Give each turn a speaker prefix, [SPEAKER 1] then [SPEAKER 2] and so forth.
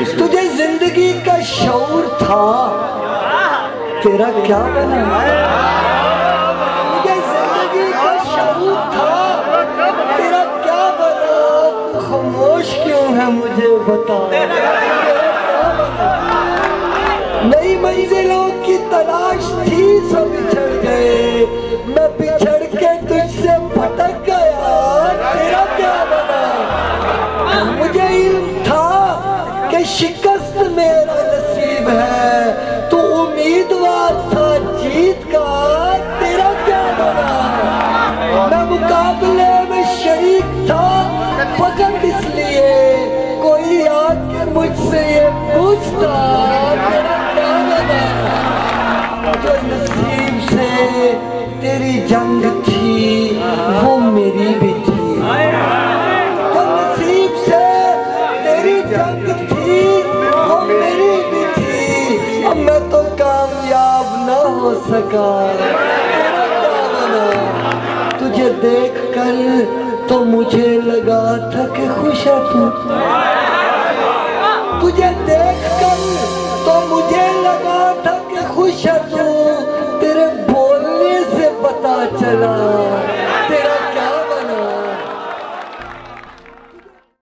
[SPEAKER 1] तुझे जिंदगी का शऊर था, तेरा क्या बना? तुझे जिंदगी का शऊर था, तेरा क्या बना? तू खामोश क्यों है मुझे बता। नई मंजिलों की तलाश थी, सब बिछड़ गए, मैं बिछड़ के तुझसे भटक गया, तेरा क्या बना? मुझे इल्म था कि शिकस्त मेरा नसीब है, तू उम्मीदवार था जीत का, तेरा क्या बना? मैं मुकाबले में शरीक था फकत इसलिए, कोई आके मुझसे ये पूछता, तेरा क्या बना? जो नसीब से तेरी जंग थी वो मेरी भी थी, जो नसीब से तेरी जंग थी वो मेरी भी थी, अब मैं तो कामयाब न हो सका, तेरा क्या बना? तुझे देखकर तो मुझे लगा था कि खुश है तू, तुझे देखकर तो मुझे लगा था कि खुश है तू, तेरे बोलने से पता चला